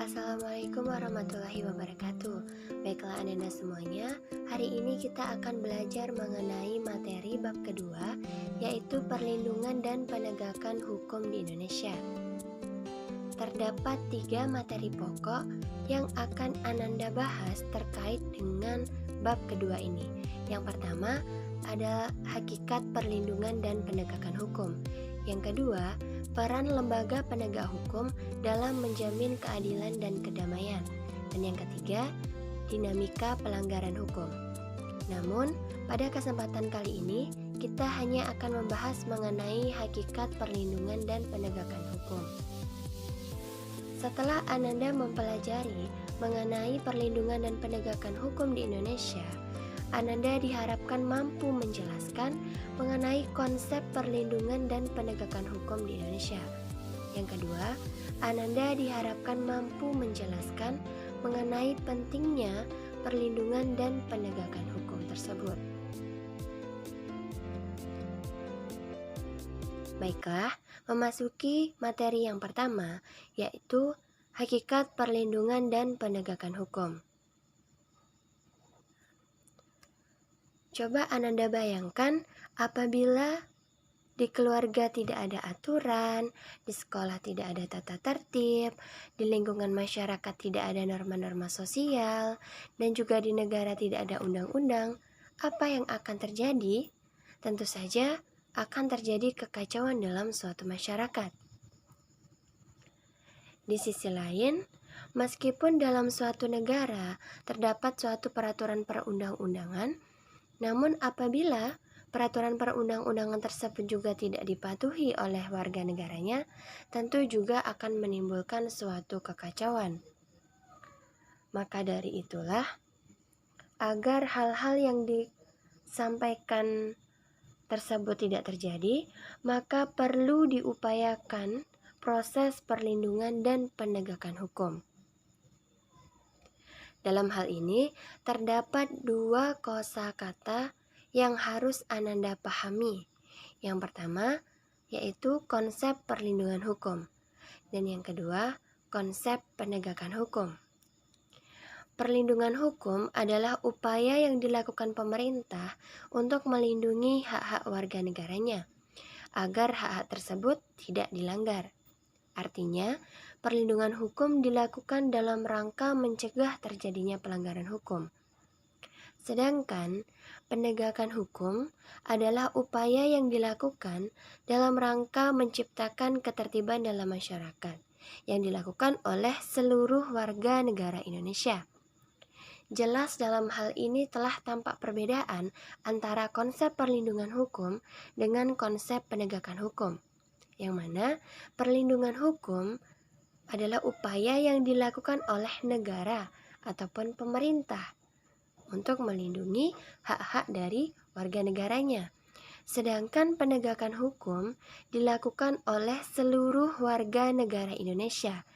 Assalamualaikum warahmatullahi wabarakatuh. Baiklah anak-anak semuanya, hari ini kita akan belajar mengenai materi bab kedua, yaitu perlindungan dan penegakan hukum di Indonesia. Terdapat 3 materi pokok yang akan Ananda bahas terkait dengan bab kedua ini. Yang pertama adalah hakikat perlindungan dan penegakan hukum. Yang kedua, peran lembaga penegak hukum dalam menjamin keadilan dan kedamaian. Dan yang ketiga, dinamika pelanggaran hukum. Namun, pada kesempatan kali ini, kita hanya akan membahas mengenai hakikat perlindungan dan penegakan hukum. Setelah Ananda mempelajari mengenai perlindungan dan penegakan hukum di Indonesia, Ananda diharapkan mampu menjelaskan mengenai konsep perlindungan dan penegakan hukum di Indonesia. Yang kedua, Ananda diharapkan mampu menjelaskan mengenai pentingnya perlindungan dan penegakan hukum tersebut. Baiklah, memasuki materi yang pertama, yaitu hakikat perlindungan dan penegakan hukum. Coba Ananda bayangkan apabila di keluarga tidak ada aturan, di sekolah tidak ada tata tertib, di lingkungan masyarakat tidak ada norma-norma sosial, dan juga di negara tidak ada undang-undang, apa yang akan terjadi? Tentu saja akan terjadi kekacauan dalam suatu masyarakat. Di sisi lain, meskipun dalam suatu negara terdapat suatu peraturan perundang-undangan, namun apabila peraturan perundang-undangan tersebut juga tidak dipatuhi oleh warga negaranya, tentu juga akan menimbulkan suatu kekacauan. Maka dari itulah, agar hal-hal yang disampaikan tersebut tidak terjadi, maka perlu diupayakan proses perlindungan dan penegakan hukum. Dalam hal ini, terdapat 2 kosakata yang harus Ananda pahami. Yang pertama, yaitu konsep perlindungan hukum. Dan yang kedua, konsep penegakan hukum. Perlindungan hukum adalah upaya yang dilakukan pemerintah untuk melindungi hak-hak warga negaranya, agar hak-hak tersebut tidak dilanggar. Artinya, perlindungan hukum dilakukan dalam rangka mencegah terjadinya pelanggaran hukum. Sedangkan, penegakan hukum adalah upaya yang dilakukan dalam rangka menciptakan ketertiban dalam masyarakat, yang dilakukan oleh seluruh warga negara Indonesia. Jelas dalam hal ini telah tampak perbedaan antara konsep perlindungan hukum dengan konsep penegakan hukum, yang mana perlindungan hukum adalah upaya yang dilakukan oleh negara ataupun pemerintah untuk melindungi hak-hak dari warga negaranya. Sedangkan penegakan hukum dilakukan oleh seluruh warga negara Indonesia.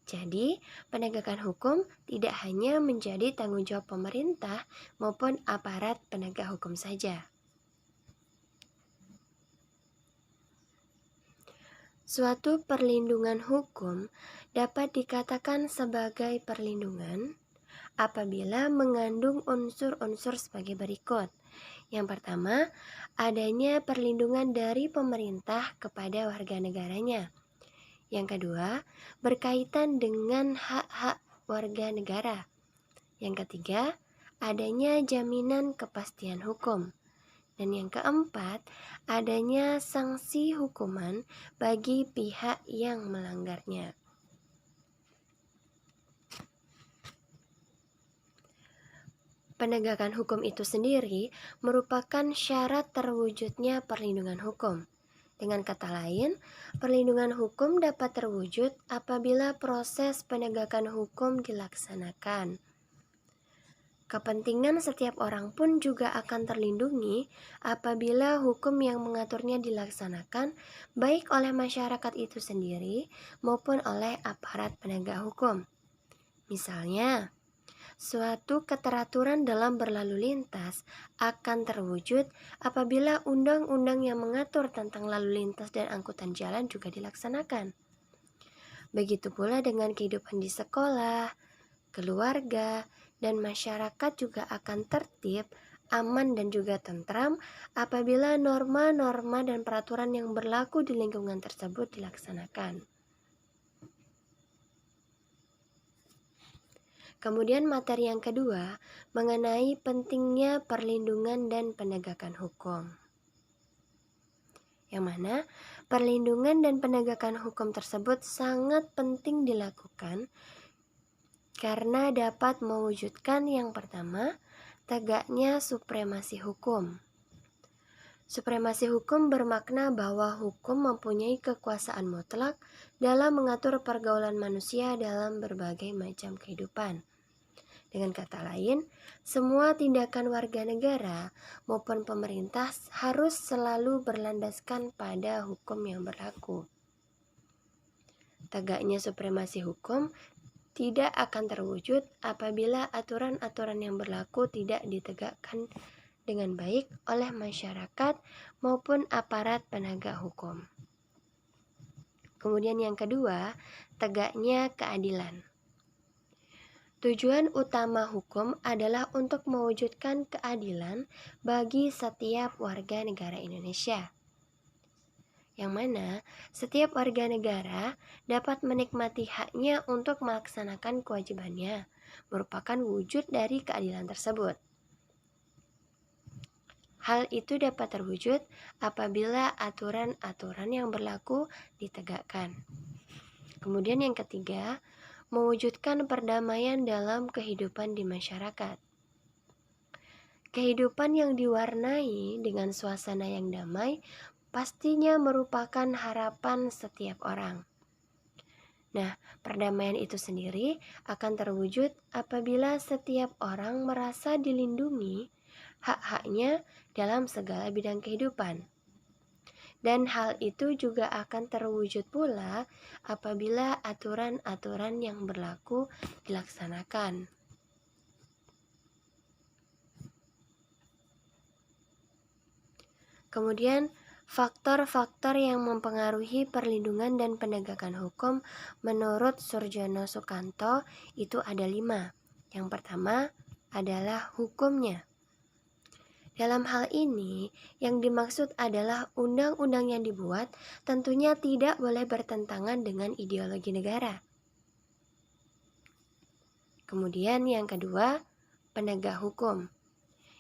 Jadi, penegakan hukum tidak hanya menjadi tanggung jawab pemerintah maupun aparat penegak hukum saja. Suatu perlindungan hukum dapat dikatakan sebagai perlindungan apabila mengandung unsur-unsur sebagai berikut. Yang pertama, adanya perlindungan dari pemerintah kepada warga negaranya. Yang kedua, berkaitan dengan hak-hak warga negara. Yang ketiga, adanya jaminan kepastian hukum. Dan yang keempat, adanya sanksi hukuman bagi pihak yang melanggarnya. Penegakan hukum itu sendiri merupakan syarat terwujudnya perlindungan hukum. Dengan kata lain, perlindungan hukum dapat terwujud apabila proses penegakan hukum dilaksanakan. Kepentingan setiap orang pun juga akan terlindungi apabila hukum yang mengaturnya dilaksanakan baik oleh masyarakat itu sendiri maupun oleh aparat penegak hukum. Misalnya, suatu keteraturan dalam berlalu lintas akan terwujud apabila undang-undang yang mengatur tentang lalu lintas dan angkutan jalan juga dilaksanakan. Begitu pula dengan kehidupan di sekolah, keluarga, dan masyarakat juga akan tertib, aman, dan juga tentram apabila norma-norma dan peraturan yang berlaku di lingkungan tersebut dilaksanakan. Kemudian materi yang kedua mengenai pentingnya perlindungan dan penegakan hukum. Yang mana perlindungan dan penegakan hukum tersebut sangat penting dilakukan karena dapat mewujudkan yang pertama, tegaknya supremasi hukum. Supremasi hukum bermakna bahwa hukum mempunyai kekuasaan mutlak dalam mengatur pergaulan manusia dalam berbagai macam kehidupan. Dengan kata lain, semua tindakan warga negara maupun pemerintah harus selalu berlandaskan pada hukum yang berlaku. Tegaknya supremasi hukum tidak akan terwujud apabila aturan-aturan yang berlaku tidak ditegakkan dengan baik oleh masyarakat maupun aparat penegak hukum. Kemudian yang kedua, tegaknya keadilan. Tujuan utama hukum adalah untuk mewujudkan keadilan bagi setiap warga negara Indonesia, yang mana setiap warga negara dapat menikmati haknya untuk melaksanakan kewajibannya, merupakan wujud dari keadilan tersebut. Hal itu dapat terwujud apabila aturan-aturan yang berlaku ditegakkan. Kemudian yang ketiga, mewujudkan perdamaian dalam kehidupan di masyarakat. Kehidupan yang diwarnai dengan suasana yang damai pastinya merupakan harapan setiap orang. Nah, perdamaian itu sendiri akan terwujud apabila setiap orang merasa dilindungi hak-haknya dalam segala bidang kehidupan. Dan hal itu juga akan terwujud pula apabila aturan-aturan yang berlaku dilaksanakan. Kemudian, faktor-faktor yang mempengaruhi perlindungan dan penegakan hukum menurut Surjono Sukanto itu ada 5. Yang pertama adalah hukumnya. Dalam hal ini, yang dimaksud adalah undang-undang yang dibuat tentunya tidak boleh bertentangan dengan ideologi negara. Kemudian yang kedua, penegak hukum,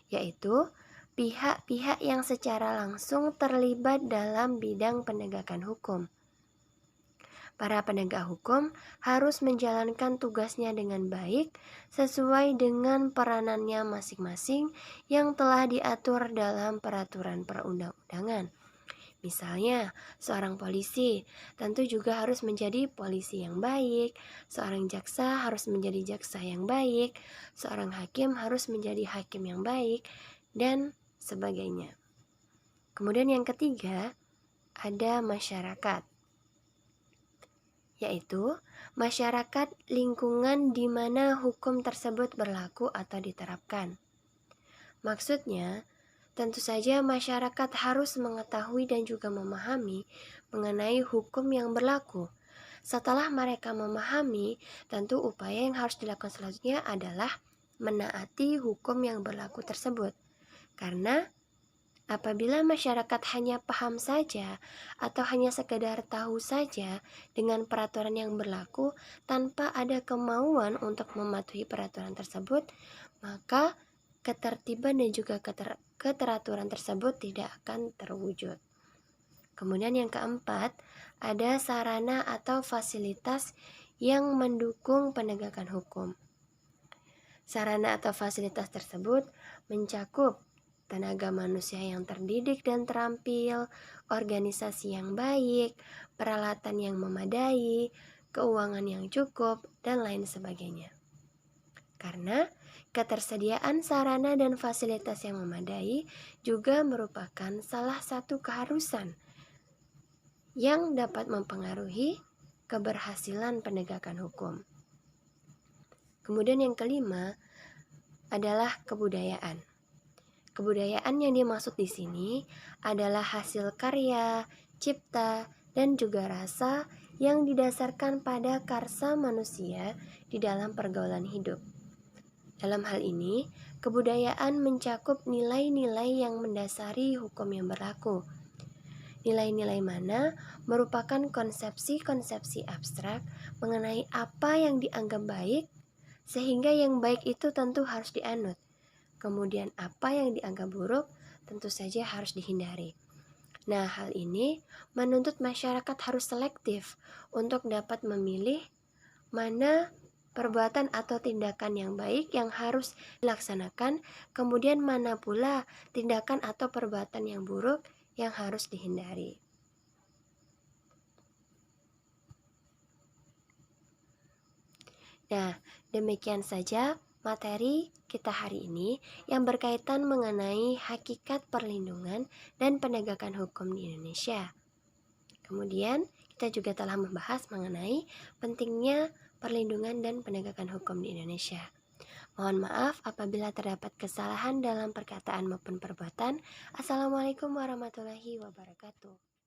yaitu pihak-pihak yang secara langsung terlibat dalam bidang penegakan hukum. Para penegak hukum harus menjalankan tugasnya dengan baik sesuai dengan peranannya masing-masing yang telah diatur dalam peraturan perundang-undangan. Misalnya, seorang polisi tentu juga harus menjadi polisi yang baik, seorang jaksa harus menjadi jaksa yang baik, seorang hakim harus menjadi hakim yang baik, dan sebagainya. Kemudian yang ketiga, ada masyarakat, yaitu masyarakat lingkungan di mana hukum tersebut berlaku atau diterapkan. Maksudnya, tentu saja masyarakat harus mengetahui dan juga memahami mengenai hukum yang berlaku. Setelah mereka memahami, tentu upaya yang harus dilakukan selanjutnya adalah menaati hukum yang berlaku tersebut. Karena apabila masyarakat hanya paham saja atau hanya sekedar tahu saja dengan peraturan yang berlaku tanpa ada kemauan untuk mematuhi peraturan tersebut, maka ketertiban dan juga keteraturan tersebut tidak akan terwujud. Kemudian yang keempat, ada sarana atau fasilitas yang mendukung penegakan hukum. Sarana atau fasilitas tersebut mencakup tenaga manusia yang terdidik dan terampil, organisasi yang baik, peralatan yang memadai, keuangan yang cukup, dan lain sebagainya. Karena ketersediaan sarana dan fasilitas yang memadai juga merupakan salah satu keharusan yang dapat mempengaruhi keberhasilan penegakan hukum. Kemudian yang kelima adalah kebudayaan. Kebudayaan yang dimaksud di sini adalah hasil karya, cipta, dan juga rasa yang didasarkan pada karsa manusia di dalam pergaulan hidup. Dalam hal ini, kebudayaan mencakup nilai-nilai yang mendasari hukum yang berlaku. Nilai-nilai mana merupakan konsepsi-konsepsi abstrak mengenai apa yang dianggap baik, sehingga yang baik itu tentu harus dianut. Kemudian apa yang dianggap buruk tentu saja harus dihindari. Nah, hal ini menuntut masyarakat harus selektif untuk dapat memilih mana perbuatan atau tindakan yang baik yang harus dilaksanakan, kemudian mana pula tindakan atau perbuatan yang buruk yang harus dihindari. Nah, demikian saja materi kita hari ini yang berkaitan mengenai hakikat perlindungan dan penegakan hukum di Indonesia. Kemudian, kita juga telah membahas mengenai pentingnya perlindungan dan penegakan hukum di Indonesia. Mohon maaf apabila terdapat kesalahan dalam perkataan maupun perbuatan. Assalamualaikum warahmatullahi wabarakatuh.